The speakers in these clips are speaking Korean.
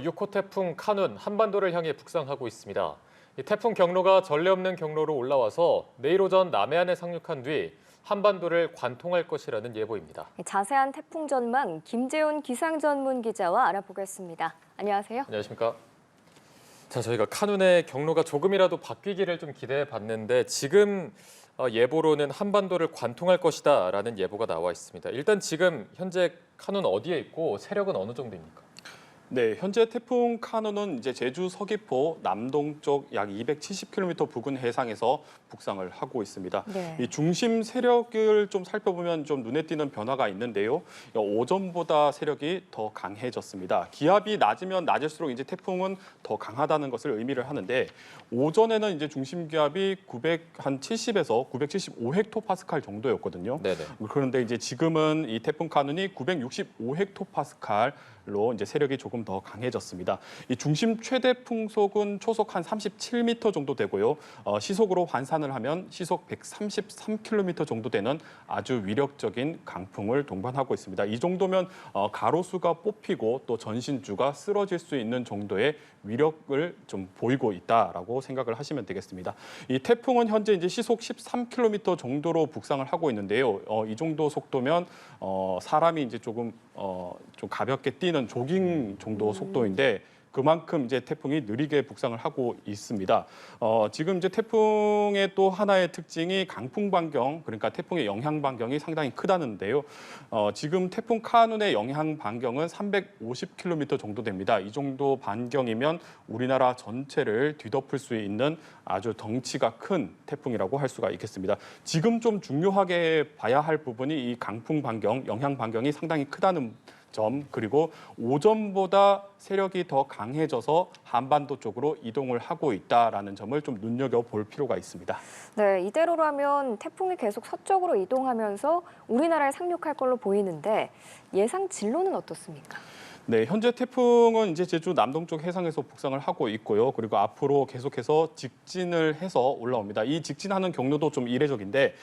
6호 태풍 카눈 한반도를 향해 북상하고 있습니다. 이 태풍 경로가 전례 없는 경로로 올라와서 내일 오전 남해안에 상륙한 뒤 한반도를 관통할 것이라는 예보입니다. 자세한 태풍 전망 김재훈 기상 전문 기자와 알아보겠습니다. 안녕하세요. 안녕하십니까? 자, 저희가 카눈의 경로가 조금이라도 바뀌기를 좀 기대해 봤는데 지금 예보로는 한반도를 관통할 것이다라는 예보가 나와 있습니다. 일단 지금 현재 카눈 어디에 있고 세력은 어느 정도입니까? 네, 현재 태풍 카눈은 이제 제주 서귀포 남동쪽 약 270km 부근 해상에서 북상을 하고 있습니다. 네. 이 중심 세력을 좀 살펴보면 좀 눈에 띄는 변화가 있는데요. 오전보다 세력이 더 강해졌습니다. 기압이 낮으면 낮을수록 이제 태풍은 더 강하다는 것을 의미를 하는데 오전에는 이제 중심 기압이 970에서 975헥토파스칼 정도였거든요. 네네. 그런데 이제 지금은 이 태풍 카눈이 965헥토파스칼로 이제 세력이 조금 더 강해졌습니다. 이 중심 최대 풍속은 초속 한 37m 정도 되고요. 시속으로 환산을 하면 시속 133km 정도 되는 아주 위력적인 강풍을 동반하고 있습니다. 이 정도면 가로수가 뽑히고 또 전신주가 쓰러질 수 있는 정도의 위력을 좀 보이고 있다라고 생각을 하시면 되겠습니다. 이 태풍은 현재 이제 시속 13km 정도로 북상을 하고 있는데요. 이 정도 속도면 사람이 이제 좀 가볍게 뛰는 조깅 정도 속도인데 그만큼 이제 태풍이 느리게 북상을 하고 있습니다. 지금 이제 태풍의 또 하나의 특징이 강풍 반경, 그러니까 태풍의 영향 반경이 상당히 크다는데요. 지금 태풍 카눈의 영향 반경은 350km 정도 됩니다. 이 정도 반경이면 우리나라 전체를 뒤덮을 수 있는 아주 덩치가 큰 태풍이라고 할 수가 있겠습니다. 지금 좀 중요하게 봐야 할 부분이 이 강풍 반경, 영향 반경이 상당히 크다는 점, 그리고 오전보다 세력이 더 강해져서 한반도 쪽으로 이동을 하고 있다라는 점을 좀 눈여겨볼 필요가 있습니다. 네, 이대로라면 태풍이 계속 서쪽으로 이동하면서 우리나라에 상륙할 걸로 보이는데 예상 진로는 어떻습니까? 네, 현재 태풍은 이제 제주 남동쪽 해상에서 북상을 하고 있고요. 그리고 앞으로 계속해서 직진을 해서 올라옵니다. 이 직진하는 경로도 좀 이례적인데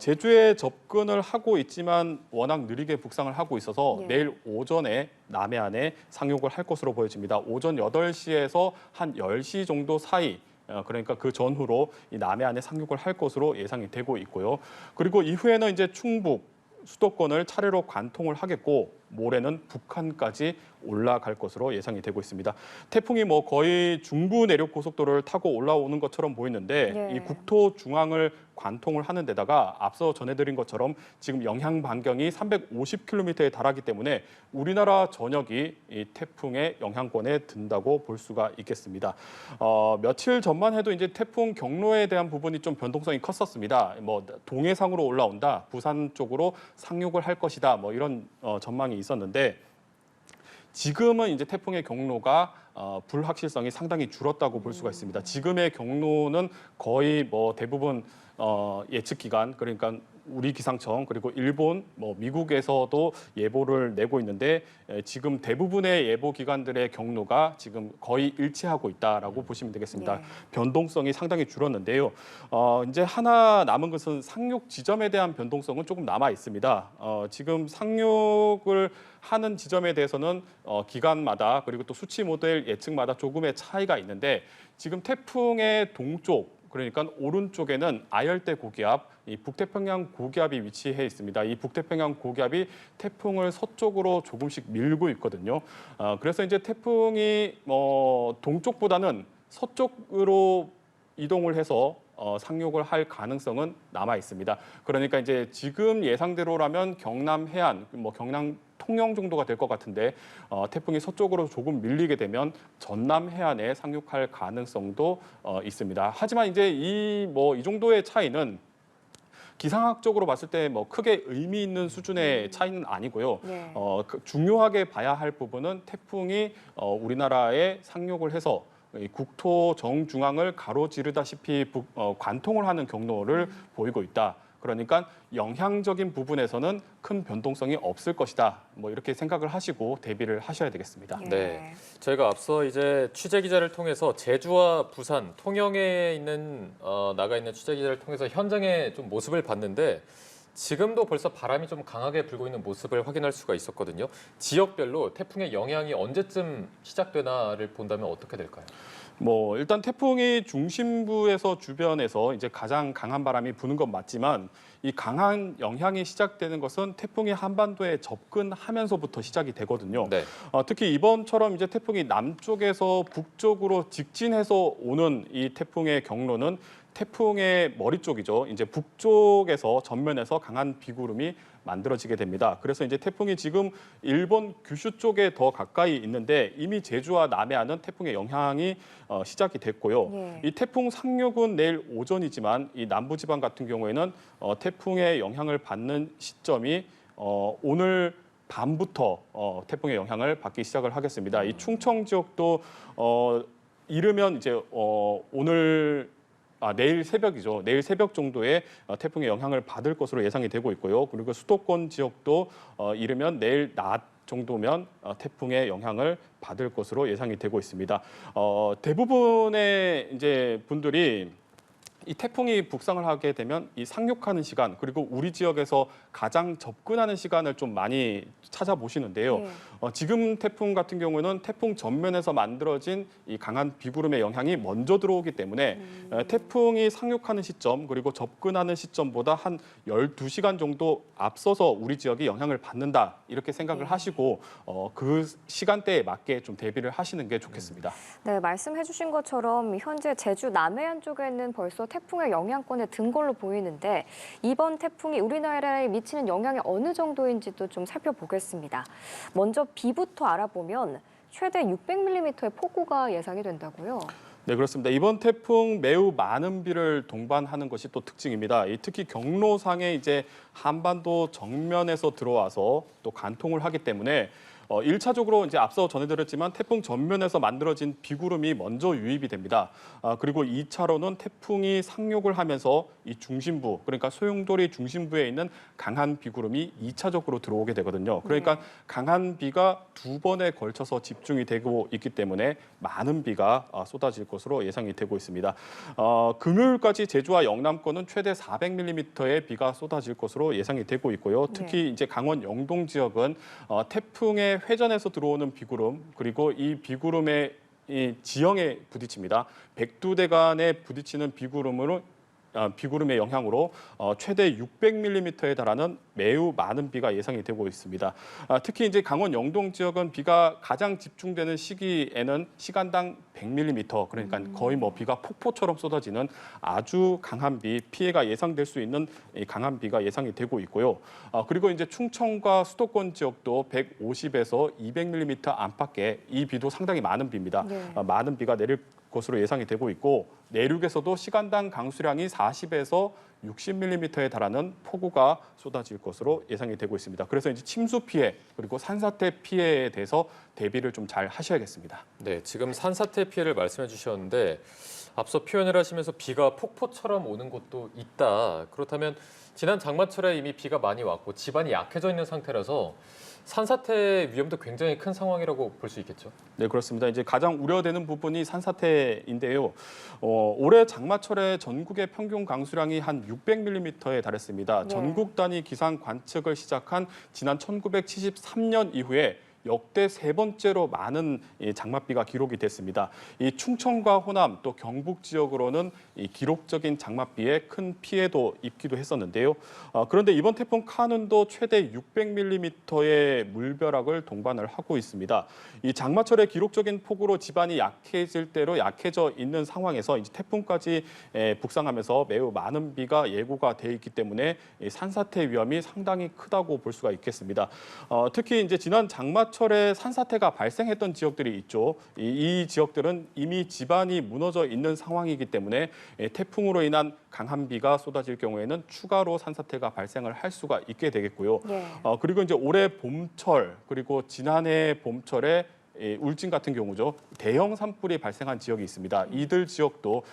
제주에 접근을 하고 있지만 워낙 느리게 북상을 하고 있어서 네. 내일 오전에 남해안에 상륙을 할 것으로 보여집니다. 오전 8시에서 한 10시 정도 사이 그러니까 그 전후로 이 남해안에 상륙을 할 것으로 예상이 되고 있고요. 그리고 이후에는 이제 충북, 수도권을 차례로 관통을 하겠고 모레는 북한까지 올라갈 것으로 예상이 되고 있습니다. 태풍이 뭐 거의 중부 내륙 고속도로를 타고 올라오는 것처럼 보이는데 네. 이 국토 중앙을 관통을 하는 데다가 앞서 전해드린 것처럼 지금 영향 반경이 350km에 달하기 때문에 우리나라 전역이 이 태풍의 영향권에 든다고 볼 수가 있겠습니다. 며칠 전만 해도 이제 태풍 경로에 대한 부분이 좀 변동성이 컸었습니다. 뭐 동해상으로 올라온다, 부산 쪽으로 상륙을 할 것이다, 뭐 이런 전망이 있었는데 지금은 이제 태풍의 경로가 불확실성이 상당히 줄었다고 볼 수가 있습니다. 지금의 경로는 거의 뭐 대부분 예측 기관, 그러니까 우리 기상청 그리고 일본, 뭐 미국에서도 예보를 내고 있는데 지금 대부분의 예보 기관들의 경로가 지금 거의 일치하고 있다라고 보시면 되겠습니다. 네. 변동성이 상당히 줄었는데요. 이제 하나 남은 것은 상륙 지점에 대한 변동성은 조금 남아 있습니다. 지금 상륙을 하는 지점에 대해서는 기간마다 그리고 또 수치 모델 예측마다 조금의 차이가 있는데 지금 태풍의 동쪽, 그러니까 오른쪽에는 아열대 고기압, 이 북태평양 고기압이 위치해 있습니다. 이 북태평양 고기압이 태풍을 서쪽으로 조금씩 밀고 있거든요. 그래서 이제 태풍이 동쪽보다는 서쪽으로 이동을 해서 상륙을 할 가능성은 남아 있습니다. 그러니까 이제 지금 예상대로라면 경남 해안, 뭐 경남 통영 정도가 될 것 같은데 태풍이 서쪽으로 조금 밀리게 되면 전남 해안에 상륙할 가능성도 있습니다. 하지만 이제 이 정도의 차이는 기상학적으로 봤을 때 뭐 크게 의미 있는 수준의 차이는 아니고요. 네. 중요하게 봐야 할 부분은 태풍이 우리나라에 상륙을 해서 이 국토 정중앙을 가로지르다시피 관통을 하는 경로를 보이고 있다. 그러니까 영향적인 부분에서는 큰 변동성이 없을 것이다. 뭐 이렇게 생각을 하시고 대비를 하셔야 되겠습니다. 예. 네, 저희가 앞서 이제 취재 기자를 통해서 제주와 부산, 통영에 있는 나가 있는 취재 기자를 통해서 현장의 좀 모습을 봤는데 지금도 벌써 바람이 좀 강하게 불고 있는 모습을 확인할 수가 있었거든요. 지역별로 태풍의 영향이 언제쯤 시작되나를 본다면 어떻게 될까요? 뭐 일단 태풍이 중심부에서 주변에서 이제 가장 강한 바람이 부는 건 맞지만 이 강한 영향이 시작되는 것은 태풍이 한반도에 접근하면서부터 시작이 되거든요. 네. 특히 이번처럼 이제 태풍이 남쪽에서 북쪽으로 직진해서 오는 이 태풍의 경로는 태풍의 머리 쪽이죠. 이제 북쪽에서 전면에서 강한 비구름이 만들어지게 됩니다. 그래서 이제 태풍이 지금 일본 규슈 쪽에 더 가까이 있는데 이미 제주와 남해안은 태풍의 영향이 시작이 됐고요. 예. 이 태풍 상륙은 내일 오전이지만 이 남부지방 같은 경우에는 태풍의 영향을 받는 시점이 오늘 밤부터 태풍의 영향을 받기 시작을 하겠습니다. 이 충청 지역도 이르면 이제 내일 새벽이죠. 내일 새벽 정도에 태풍의 영향을 받을 것으로 예상이 되고 있고요. 그리고 수도권 지역도 이르면 내일 낮 정도면 태풍의 영향을 받을 것으로 예상이 되고 있습니다. 대부분의 이제 분들이 이 태풍이 북상을 하게 되면 이 상륙하는 시간 그리고 우리 지역에서 가장 접근하는 시간을 좀 많이 찾아보시는데요. 네. 지금 태풍 같은 경우는 태풍 전면에서 만들어진 이 강한 비구름의 영향이 먼저 들어오기 때문에 태풍이 상륙하는 시점 그리고 접근하는 시점보다 한 12시간 정도 앞서서 우리 지역이 영향을 받는다 이렇게 생각을 하시고 그 시간대에 맞게 좀 대비를 하시는 게 좋겠습니다. 네, 말씀해 주신 것처럼 현재 제주 남해안 쪽에는 벌써 태풍의 영향권에 든 걸로 보이는데 이번 태풍이 우리나라에 미치는 영향이 어느 정도인지도 좀 살펴보겠습니다. 먼저 비부터 알아보면 최대 600mm의 폭우가 예상이 된다고요. 네, 그렇습니다. 이번 태풍 매우 많은 비를 동반하는 것이 또 특징입니다. 특히 경로상에 이제 한반도 정면에서 들어와서 또 관통을 하기 때문에 1차적으로 이제 앞서 전해드렸지만 태풍 전면에서 만들어진 비구름이 먼저 유입이 됩니다. 그리고 2차로는 태풍이 상륙을 하면서 이 중심부, 그러니까 소용돌이 중심부에 있는 강한 비구름이 2차적으로 들어오게 되거든요. 그러니까 강한 비가 두 번에 걸쳐서 집중이 되고 있기 때문에 많은 비가 쏟아질 것으로 예상이 되고 있습니다. 금요일까지 제주와 영남권은 최대 400mm의 비가 쏟아질 것으로 예상이 되고 있고요. 특히 이제 강원 영동 지역은 태풍의 회전에서 들어오는 비구름 그리고 이 비구름의 이 지형에 부딪힙니다. 백두대간에 부딪히는 비구름의 영향으로 최대 600mm에 달하는 매우 많은 비가 예상이 되고 있습니다. 특히 이제 강원 영동 지역은 비가 가장 집중되는 시기에는 시간당 100mm, 그러니까 거의 뭐 비가 폭포처럼 쏟아지는 아주 강한 피해가 예상될 수 있는 강한 비가 예상이 되고 있고요. 그리고 이제 충청과 수도권 지역도 150에서 200mm 안팎의 이 비도 상당히 많은 비입니다. 많은 비가 내릴 것으로 예상이 되고 있고 내륙에서도 시간당 강수량이 40에서 60mm에 달하는 폭우가 쏟아질 것으로 예상이 되고 있습니다. 그래서 이제 침수 피해 그리고 산사태 피해에 대해서 대비를 좀 잘 하셔야겠습니다. 네, 지금 산사태 피해를 말씀해 주셨는데 앞서 표현을 하시면서 비가 폭포처럼 오는 곳도 있다. 그렇다면 지난 장마철에 이미 비가 많이 왔고 지반이 약해져 있는 상태라서 산사태 위험도 굉장히 큰 상황이라고 볼 수 있겠죠. 네, 그렇습니다. 이제 가장 우려되는 부분이 산사태인데요. 올해 장마철에 전국의 평균 강수량이 한 600mm에 달했습니다. 전국 단위 기상 관측을 시작한 지난 1973년 이후에 역대 세 번째로 많은 장맛비가 기록이 됐습니다. 이 충청과 호남 또 경북 지역으로는 이 기록적인 장맛비에 큰 피해도 입기도 했었는데요. 그런데 이번 태풍 카눈도 최대 600mm의 물벼락을 동반을 하고 있습니다. 이 장마철에 기록적인 폭우로 지반이 약해질 대로 약해져 있는 상황에서 이제 태풍까지 북상하면서 매우 많은 비가 예고가 돼 있기 때문에 산사태 위험이 상당히 크다고 볼 수가 있겠습니다. 특히 이제 지난 장마철에 산사태가 발생했던 지역들이 있죠. 이 지역들은 이미 지반이 무너져 있는 상황이기 때문에 태풍으로 인한 강한 비가 쏟아질 경우에는 추가로 산사태가 발생을 할 수가 있게 되겠고요. 그리고 이제 올해 봄철 그리고 지난해 봄철에 울진 같은 경우죠. 대형 산불이 발생한 지역이 있습니다. 이들 지역도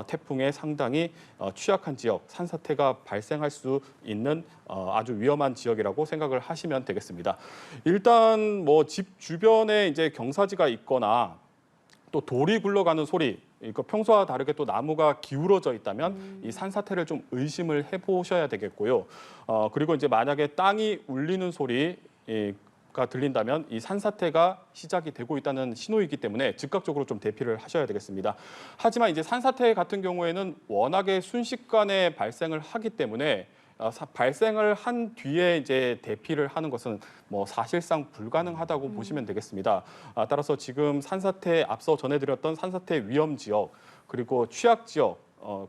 태풍에 상당히 취약한 지역, 산사태가 발생할 수 있는 아주 위험한 지역이라고 생각을 하시면 되겠습니다. 일단 뭐 집 주변에 이제 경사지가 있거나 또 돌이 굴러가는 소리 이거 평소와 다르게 또 나무가 기울어져 있다면 이 산사태를 좀 의심을 해보셔야 되겠고요. 그리고 이제 만약에 땅이 울리는 소리가 들린다면 이 산사태가 시작이 되고 있다는 신호이기 때문에 즉각적으로 좀 대피를 하셔야 되겠습니다. 하지만 이제 산사태 같은 경우에는 워낙에 순식간에 발생을 하기 때문에 발생을 한 뒤에 이제 대피를 하는 것은 뭐 사실상 불가능하다고 보시면 되겠습니다. 따라서 지금 산사태 앞서 전해드렸던 산사태 위험 지역 그리고 취약 지역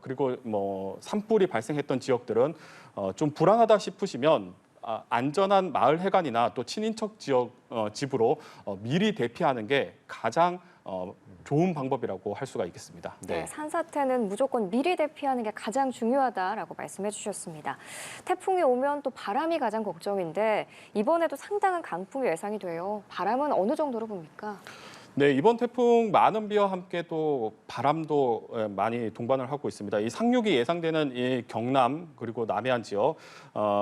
그리고 뭐 산불이 발생했던 지역들은 좀 불안하다 싶으시면 안전한 마을 해관이나 또 친인척 지역 집으로 미리 대피하는 게 가장 좋은 방법이라고 할 수가 있겠습니다. 네, 산사태는 무조건 미리 대피하는 게 가장 중요하다라고 말씀해 주셨습니다. 태풍이 오면 또 바람이 가장 걱정인데 이번에도 상당한 강풍이 예상이 돼요. 바람은 어느 정도로 봅니까? 네, 이번 태풍 많은 비와 함께 또 바람도 많이 동반을 하고 있습니다. 이 상륙이 예상되는 이 경남 그리고 남해안 지역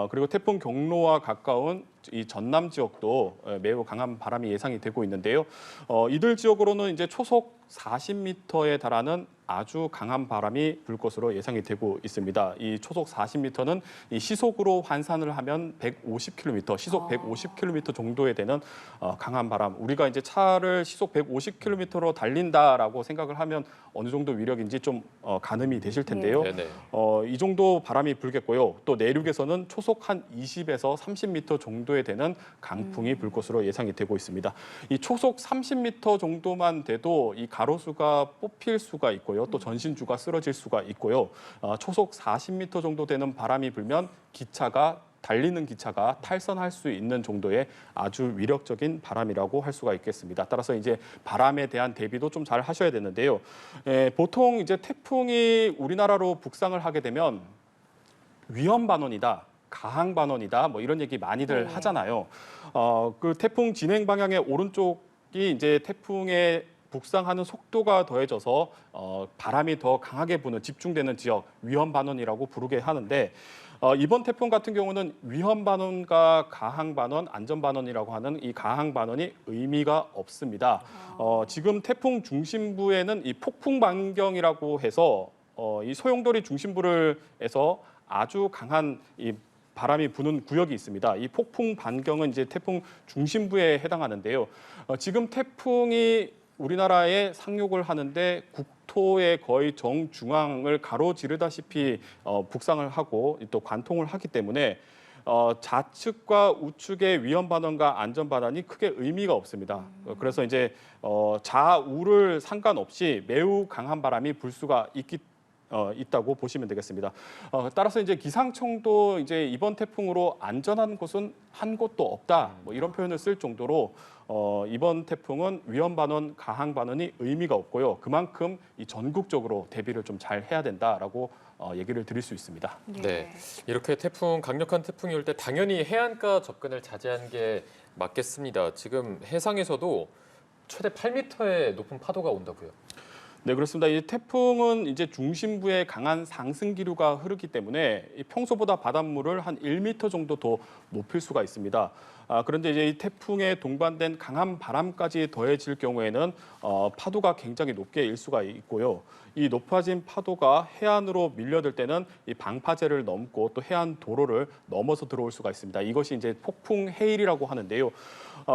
그리고 태풍 경로와 가까운 이 전남 지역도 매우 강한 바람이 예상이 되고 있는데요. 이들 지역으로는 이제 초속 40m에 달하는 아주 강한 바람이 불 것으로 예상이 되고 있습니다. 이 초속 40m는 이 시속으로 환산을 하면 150km, 시속 150km 정도에 되는 강한 바람. 우리가 이제 차를 시속 150km로 달린다라고 생각을 하면 어느 정도 위력인지 좀 가늠이 되실 텐데요. 네네. 이 정도 바람이 불겠고요. 또 내륙에서는 초속 한 20에서 30m 정도에 되는 강풍이 불 것으로 예상이 되고 있습니다. 이 초속 30m 정도만 돼도 이 가로수가 뽑힐 수가 있고요. 또 전신주가 쓰러질 수가 있고요. 초속 40m 정도 되는 바람이 불면 달리는 기차가 탈선할 수 있는 정도의 아주 위력적인 바람이라고 할 수가 있겠습니다. 따라서 이제 바람에 대한 대비도 좀 잘 하셔야 되는데요. 보통 이제 태풍이 우리나라로 북상을 하게 되면 위험 반원이다. 가항 반원이다. 뭐 이런 얘기 많이들 하잖아요. 그 태풍 진행 방향의 오른쪽이 이제 태풍의 북상하는 속도가 더해져서 바람이 더 강하게 부는 집중되는 지역 위험 반원이라고 부르게 하는데 이번 태풍 같은 경우는 위험 반원과 가항 반원, 안전 반원이라고 하는 이 가항 반원이 의미가 없습니다. 지금 태풍 중심부에는 이 폭풍 반경이라고 해서 이 소용돌이 중심부를에서 아주 강한 이 바람이 부는 구역이 있습니다. 이 폭풍 반경은 이제 태풍 중심부에 해당하는데요. 지금 태풍이 우리나라에 상륙을 하는데 국토의 거의 정중앙을 가로지르다시피 북상을 하고 또 관통을 하기 때문에 좌측과 우측의 위험 반원과 안전 반원이 크게 의미가 없습니다. 그래서 이제 좌우를 상관없이 매우 강한 바람이 불 수가 있다고 보시면 되겠습니다. 따라서 이제 기상청도 이제 이번 태풍으로 안전한 곳은 한 곳도 없다. 뭐 이런 표현을 쓸 정도로 이번 태풍은 위험 반원, 가항 반원이 의미가 없고요. 그만큼 이 전국적으로 대비를 좀 잘 해야 된다라고 얘기를 드릴 수 있습니다. 네, 이렇게 강력한 태풍이 올 때 당연히 해안가 접근을 자제하는 게 맞겠습니다. 지금 해상에서도 최대 8m의 높은 파도가 온다고요. 네, 그렇습니다. 이 태풍은 이제 중심부에 강한 상승 기류가 흐르기 때문에 평소보다 바닷물을 한 1m 정도 더 높일 수가 있습니다. 그런데 이제 이 태풍에 동반된 강한 바람까지 더해질 경우에는 파도가 굉장히 높게 일 수가 있고요. 이 높아진 파도가 해안으로 밀려들 때는 이 방파제를 넘고 또 해안 도로를 넘어서 들어올 수가 있습니다. 이것이 이제 폭풍 해일이라고 하는데요.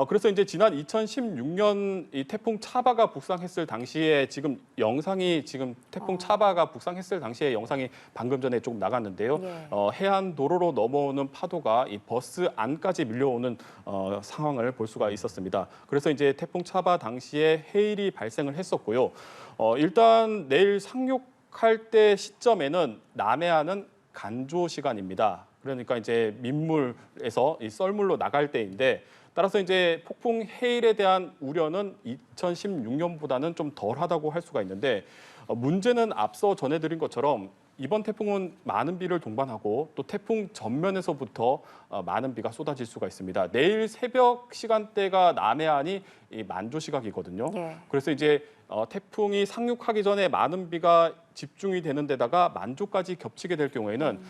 그래서 이제 지난 2016년 이 태풍 차바가 북상했을 당시에 지금 태풍 차바가 북상했을 당시에 영상이 방금 전에 조금 나갔는데요. 해안 도로로 넘어오는 파도가 이 버스 안까지 밀려오는 상황을 볼 수가 있었습니다. 그래서 이제 태풍 차바 당시에 해일이 발생을 했었고요. 일단 내일 상륙할 때 시점에는 남해안은 간조 시간입니다. 그러니까 이제 민물에서 이 썰물로 나갈 때인데 따라서 이제 폭풍 해일에 대한 우려는 2016년보다는 좀 덜하다고 할 수가 있는데 문제는 앞서 전해드린 것처럼 이번 태풍은 많은 비를 동반하고 또 태풍 전면에서부터 많은 비가 쏟아질 수가 있습니다. 내일 새벽 시간대가 남해안이 이 만조 시각이거든요. 그래서 이제 태풍이 상륙하기 전에 많은 비가 집중이 되는 데다가 만조까지 겹치게 될 경우에는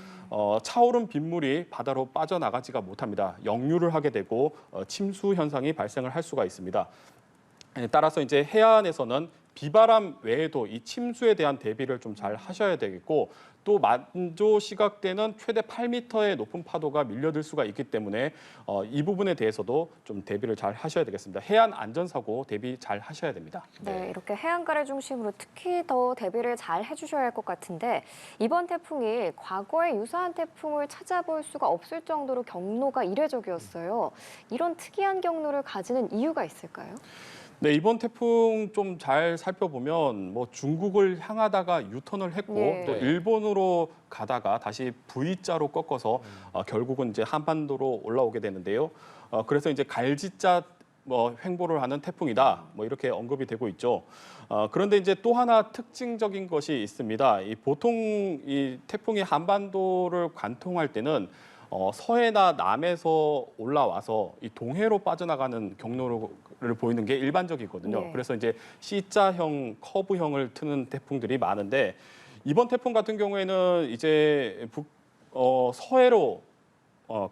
차오른 빗물이 바다로 빠져나가지가 못합니다. 역류를 하게 되고 침수 현상이 발생을 할 수가 있습니다. 따라서 이제 해안에서는 비바람 외에도 이 침수에 대한 대비를 좀 잘 하셔야 되겠고 또 만조 시각대는 최대 8m의 높은 파도가 밀려들 수가 있기 때문에 이 부분에 대해서도 좀 대비를 잘 하셔야 되겠습니다. 해안 안전사고 대비 잘 하셔야 됩니다. 네, 이렇게 해안가를 중심으로 특히 더 대비를 잘 해주셔야 할 것 같은데 이번 태풍이 과거의 유사한 태풍을 찾아볼 수가 없을 정도로 경로가 이례적이었어요. 이런 특이한 경로를 가지는 이유가 있을까요? 네, 이번 태풍 좀 잘 살펴보면 뭐 중국을 향하다가 유턴을 했고 네. 또 일본으로 가다가 다시 V자로 꺾어서 결국은 이제 한반도로 올라오게 되는데요. 그래서 이제 갈지자 뭐 횡보를 하는 태풍이다. 뭐 이렇게 언급이 되고 있죠. 그런데 이제 또 하나 특징적인 것이 있습니다. 보통 이 태풍이 한반도를 관통할 때는 서해나 남에서 올라와서 이 동해로 빠져나가는 경로를 보이는 게 일반적이거든요. 네. 그래서 이제 C자형, 커브형을 트는 태풍들이 많은데 이번 태풍 같은 경우에는 이제 서해로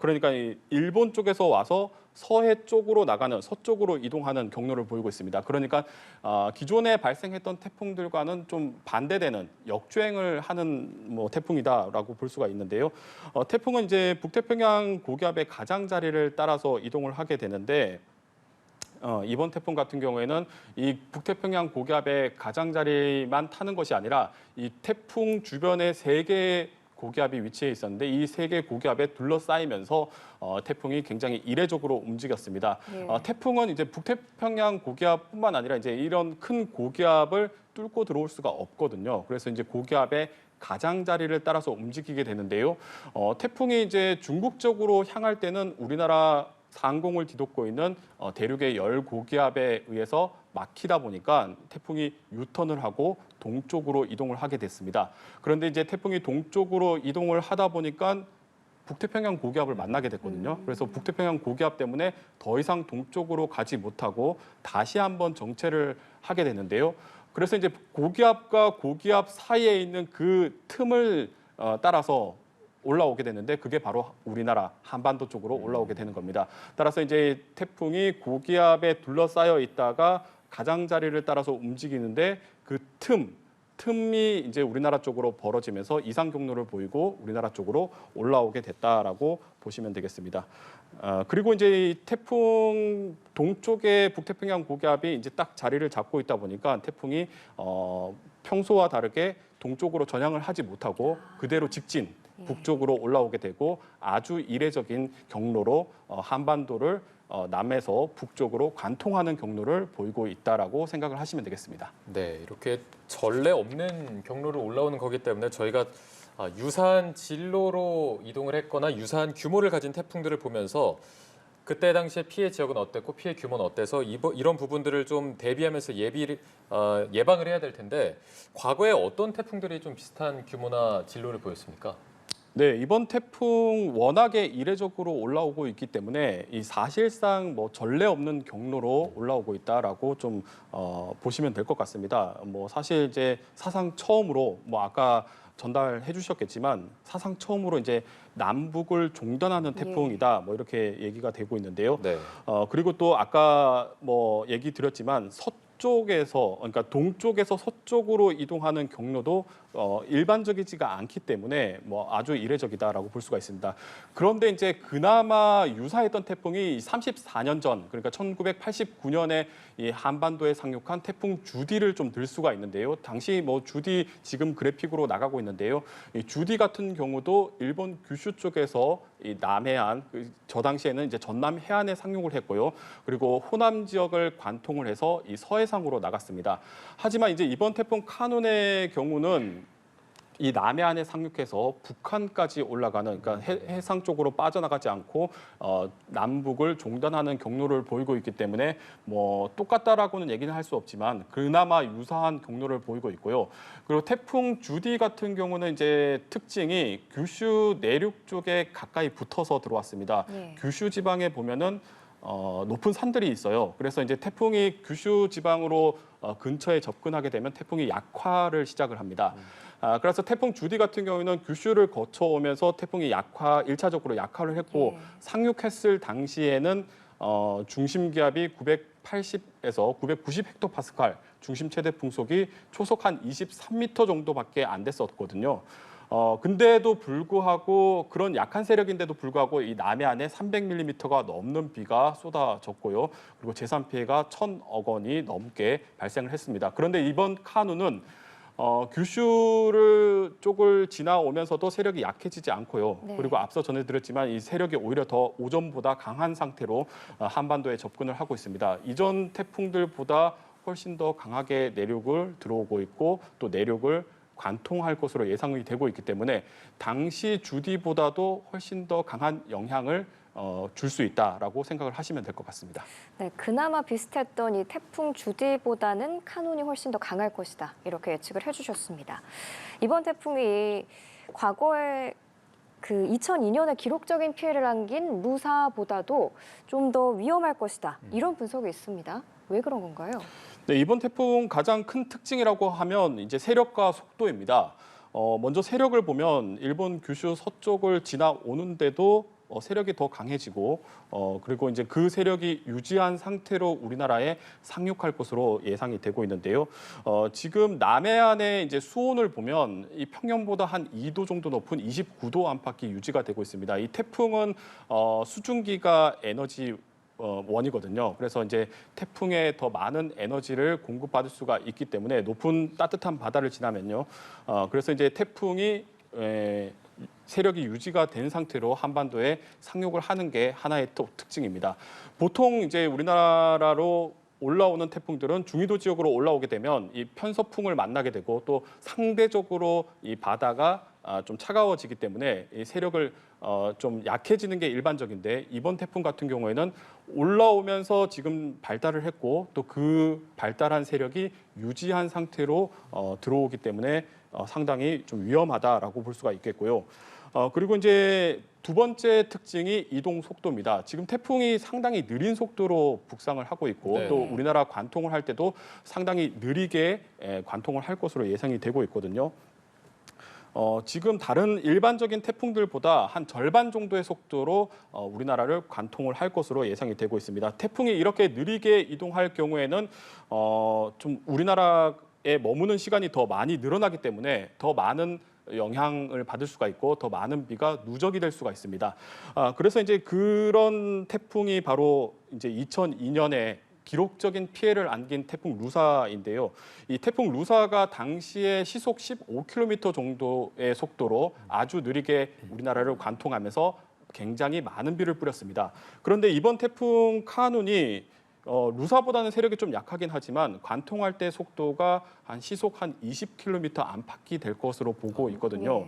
그러니까 이 일본 쪽에서 와서 서해 쪽으로 나가는 서쪽으로 이동하는 경로를 보이고 있습니다. 그러니까 기존에 발생했던 태풍들과는 좀 반대되는 역주행을 하는 뭐 태풍이다라고 볼 수가 있는데요. 태풍은 이제 북태평양 고기압의 가장자리를 따라서 이동을 하게 되는데 이번 태풍 같은 경우에는 이 북태평양 고기압의 가장자리만 타는 것이 아니라 이 태풍 주변에 3개의 고기압이 위치해 있었는데 이 3개 고기압에 둘러싸이면서 태풍이 굉장히 이례적으로 움직였습니다. 네. 태풍은 이제 북태평양 고기압뿐만 아니라 이제 이런 큰 고기압을 뚫고 들어올 수가 없거든요. 그래서 이제 고기압의 가장자리를 따라서 움직이게 되는데요. 태풍이 이제 중국 쪽으로 향할 때는 우리나라 상공을 뒤덮고 있는 대륙의 열 고기압에 의해서 막히다 보니까 태풍이 유턴을 하고 동쪽으로 이동을 하게 됐습니다. 그런데 이제 태풍이 동쪽으로 이동을 하다 보니까 북태평양 고기압을 만나게 됐거든요. 그래서 북태평양 고기압 때문에 더 이상 동쪽으로 가지 못하고 다시 한번 정체를 하게 되는데요. 그래서 이제 고기압과 고기압 사이에 있는 그 틈을 따라서 올라오게 되는데 그게 바로 우리나라 한반도 쪽으로 올라오게 되는 겁니다. 따라서 이제 태풍이 고기압에 둘러싸여 있다가 가장자리를 따라서 움직이는데 그 틈이 이제 우리나라 쪽으로 벌어지면서 이상 경로를 보이고 우리나라 쪽으로 올라오게 됐다라고 보시면 되겠습니다. 그리고 이제 이 태풍 동쪽에 북태평양 고기압이 이제 딱 자리를 잡고 있다 보니까 태풍이 평소와 다르게 동쪽으로 전향을 하지 못하고 그대로 직진 북쪽으로 올라오게 되고 아주 이례적인 경로로 한반도를 남에서 북쪽으로 관통하는 경로를 보이고 있다라고 생각을 하시면 되겠습니다. 네, 이렇게 전례 없는 경로로 올라오는 거기 때문에 저희가 유사한 진로로 이동을 했거나 유사한 규모를 가진 태풍들을 보면서 그때 당시에 피해 지역은 어땠고 피해 규모는 어때서 이런 부분들을 좀 대비하면서 예방을 해야 될 텐데 과거에 어떤 태풍들이 좀 비슷한 규모나 진로를 보였습니까? 네, 이번 태풍 워낙에 이례적으로 올라오고 있기 때문에 이 사실상 뭐 전례 없는 경로로 올라오고 있다라고 좀 보시면 될 것 같습니다. 뭐 사실 이제 사상 처음으로 뭐 아까 전달해 주셨겠지만 사상 처음으로 이제 남북을 종단하는 태풍이다. 뭐 이렇게 얘기가 되고 있는데요. 네. 그리고 또 아까 뭐 얘기 드렸지만 서쪽에서 그러니까 동쪽에서 서쪽으로 이동하는 경로도 일반적이지가 않기 때문에 뭐 아주 이례적이다라고 볼 수가 있습니다. 그런데 이제 그나마 유사했던 태풍이 34년 전 그러니까 1989년에 이 한반도에 상륙한 태풍 주디를 좀 들 수가 있는데요. 당시 뭐 주디 지금 그래픽으로 나가고 있는데요. 이 주디 같은 경우도 일본 규슈 쪽에서 이 남해안 저 당시에는 이제 전남 해안에 상륙을 했고요. 그리고 호남 지역을 관통을 해서 이 서해상으로 나갔습니다. 하지만 이제 이번 태풍 카눈의 경우는 이 남해안에 상륙해서 북한까지 올라가는 그러니까 해상 쪽으로 빠져나가지 않고 남북을 종단하는 경로를 보이고 있기 때문에 뭐 똑같다라고는 얘기는 할 수 없지만 그나마 유사한 경로를 보이고 있고요. 그리고 태풍 주디 같은 경우는 이제 특징이 규슈 내륙 쪽에 가까이 붙어서 들어왔습니다. 네. 규슈 지방에 보면은 높은 산들이 있어요. 그래서 이제 태풍이 규슈 지방으로 근처에 접근하게 되면 태풍이 약화를 시작을 합니다. 그래서 태풍 주디 같은 경우에는 규슈를 거쳐오면서 태풍이 1차적으로 약화를 했고 예. 상륙했을 당시에는 중심 기압이 980에서 990 헥토파스칼, 중심 최대 풍속이 초속 한 23m 정도밖에 안 됐었거든요. 근데도 불구하고 그런 약한 세력인데도 불구하고 이 남해안에 300mm가 넘는 비가 쏟아졌고요. 그리고 재산 피해가 1,000억 원이 넘게 발생을 했습니다. 그런데 이번 카누는 규슈를 쪽을 지나오면서도 세력이 약해지지 않고요. 네. 그리고 앞서 전해드렸지만 이 세력이 오히려 더 오전보다 강한 상태로 한반도에 접근을 하고 있습니다. 이전 태풍들보다 훨씬 더 강하게 내륙을 들어오고 있고 또 내륙을 관통할 것으로 예상이 되고 있기 때문에 당시 주디보다도 훨씬 더 강한 영향을 줄 수 있다라고 생각을 하시면 될 것 같습니다. 네, 그나마 비슷했던 이 태풍 주디보다는 카눈이 훨씬 더 강할 것이다. 이렇게 예측을 해주셨습니다. 이번 태풍이 과거에 그 2002년에 기록적인 피해를 안긴 루사보다도 좀 더 위험할 것이다. 이런 분석이 있습니다. 왜 그런 건가요? 네, 이번 태풍 가장 큰 특징이라고 하면 이제 세력과 속도입니다. 먼저 세력을 보면 일본 규슈 서쪽을 지나오는데도 세력이 더 강해지고 그리고 이제 그 세력이 유지한 상태로 우리나라에 상륙할 것으로 예상이 되고 있는데요. 지금 남해안의 이제 수온을 보면 이 평년보다 한 2도 정도 높은 29도 안팎이 유지가 되고 있습니다. 이 태풍은 수증기가 에너지 원이거든요. 그래서 이제 태풍에 더 많은 에너지를 공급받을 수가 있기 때문에 높은 따뜻한 바다를 지나면요. 그래서 이제 태풍이 세력이 유지가 된 상태로 한반도에 상륙을 하는 게 하나의 또 특징입니다. 보통 이제 우리나라로 올라오는 태풍들은 중위도 지역으로 올라오게 되면 이 편서풍을 만나게 되고 또 상대적으로 이 바다가 좀 차가워지기 때문에 이 세력을 좀 약해지는 게 일반적인데 이번 태풍 같은 경우에는 올라오면서 지금 발달을 했고 또 그 발달한 세력이 유지한 상태로 들어오기 때문에 상당히 좀 위험하다라고 볼 수가 있겠고요. 그리고 이제 두 번째 특징이 이동 속도입니다. 지금 태풍이 상당히 느린 속도로 북상을 하고 있고 네. 또 우리나라 관통을 할 때도 상당히 느리게 관통을 할 것으로 예상이 되고 있거든요. 지금 다른 일반적인 태풍들보다 한 절반 정도의 속도로 우리나라를 관통을 할 것으로 예상이 되고 있습니다. 태풍이 이렇게 느리게 이동할 경우에는 좀 우리나라에 머무는 시간이 더 많이 늘어나기 때문에 더 많은 영향을 받을 수가 있고 더 많은 비가 누적이 될 수가 있습니다. 그래서 이제 그런 태풍이 바로 이제 2002년에 기록적인 피해를 안긴 태풍 루사인데요. 이 태풍 루사가 당시에 시속 15km 정도의 속도로 아주 느리게 우리나라를 관통하면서 굉장히 많은 비를 뿌렸습니다. 그런데 이번 태풍 카눈이 루사보다는 세력이 좀 약하긴 하지만 관통할 때 속도가 한 시속 한 20km 안팎이 될 것으로 보고 있거든요.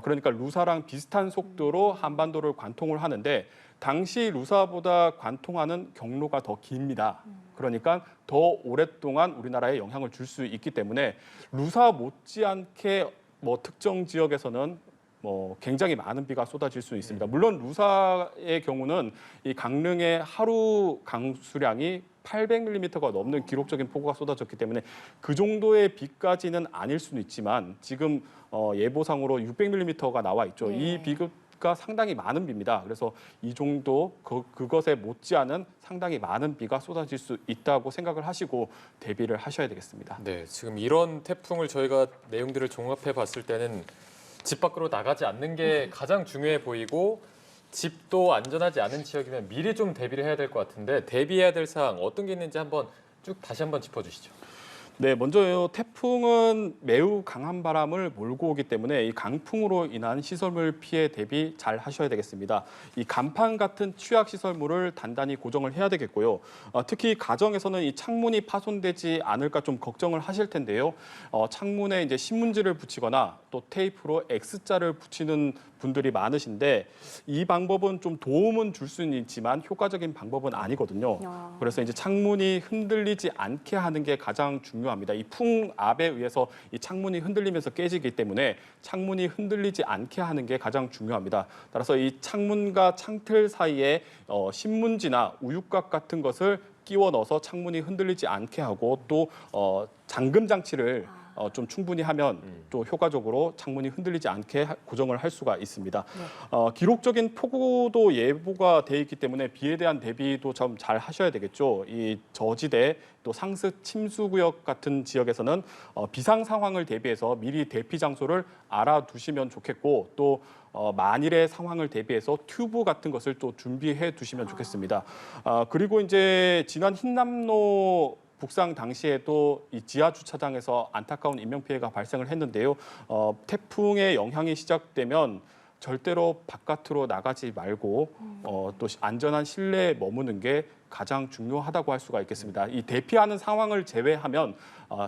그러니까 루사랑 비슷한 속도로 한반도를 관통을 하는데 당시 루사보다 관통하는 경로가 더 깁니다. 그러니까 더 오랫동안 우리나라에 영향을 줄 수 있기 때문에 루사 못지않게 뭐 특정 지역에서는 굉장히 많은 비가 쏟아질 수 있습니다. 물론 루사의 경우는 이 강릉의 하루 강수량이 800mm가 넘는 기록적인 폭우가 쏟아졌기 때문에 그 정도의 비까지는 아닐 수는 있지만 지금 예보상으로 600mm가 나와 있죠. 네. 이 비가 상당히 많은 비입니다. 그래서 이 정도 그것에 못지않은 상당히 많은 비가 쏟아질 수 있다고 생각을 하시고 대비를 하셔야 되겠습니다. 네, 지금 이런 태풍을 저희가 내용들을 종합해 봤을 때는 집 밖으로 나가지 않는 게 가장 중요해 보이고 집도 안전하지 않은 지역이면 미리 좀 대비를 해야 될 것 같은데 대비해야 될 사항 어떤 게 있는지 한번 쭉 다시 한번 짚어주시죠. 네, 먼저요. 태풍은 매우 강한 바람을 몰고 오기 때문에 이 강풍으로 인한 시설물 피해 대비 잘 하셔야 되겠습니다. 이 간판 같은 취약 시설물을 단단히 고정을 해야 되겠고요. 특히 가정에서는 이 창문이 파손되지 않을까 좀 걱정을 하실 텐데요. 창문에 이제 신문지를 붙이거나 또 테이프로 X자를 붙이는 분들이 많으신데 이 방법은 좀 도움은 줄 수는 있지만 효과적인 방법은 아니거든요. 그래서 이제 창문이 흔들리지 않게 하는 게 가장 중요합니다. 이 풍압에 의해서 이 창문이 흔들리면서 깨지기 때문에 창문이 흔들리지 않게 하는 게 가장 중요합니다. 따라서 이 창문과 창틀 사이에 신문지나 우유곽 같은 것을 끼워 넣어서 창문이 흔들리지 않게 하고 또 잠금 장치를 좀 충분히 하면 또 효과적으로 창문이 흔들리지 않게 고정을 할 수가 있습니다. 기록적인 폭우도 예보가 돼 있기 때문에 비에 대한 대비도 좀 잘 하셔야 되겠죠. 이 저지대 또 상습 침수 구역 같은 지역에서는 비상 상황을 대비해서 미리 대피 장소를 알아두시면 좋겠고 또 만일의 상황을 대비해서 튜브 같은 것을 또 준비해 두시면 좋겠습니다. 그리고 이제 지난 흰남노 북상 당시에도 이 지하 주차장에서 안타까운 인명 피해가 발생을 했는데요. 태풍의 영향이 시작되면 절대로 바깥으로 나가지 말고 또 안전한 실내에 머무는 게 가장 중요하다고 할 수가 있겠습니다. 이 대피하는 상황을 제외하면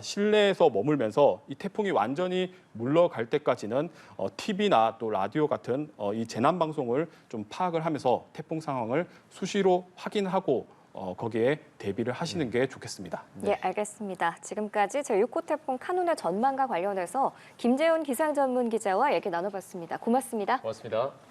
실내에서 머물면서 이 태풍이 완전히 물러갈 때까지는 TV나 또 라디오 같은 이 재난 방송을 좀 파악을 하면서 태풍 상황을 수시로 확인하고 거기에 대비를 하시는 게 좋겠습니다. 네, 알겠습니다. 지금까지 제6호 태풍 카눈의 전망과 관련해서 김재훈 기상 전문 기자와 얘기 나눠봤습니다. 고맙습니다. 고맙습니다.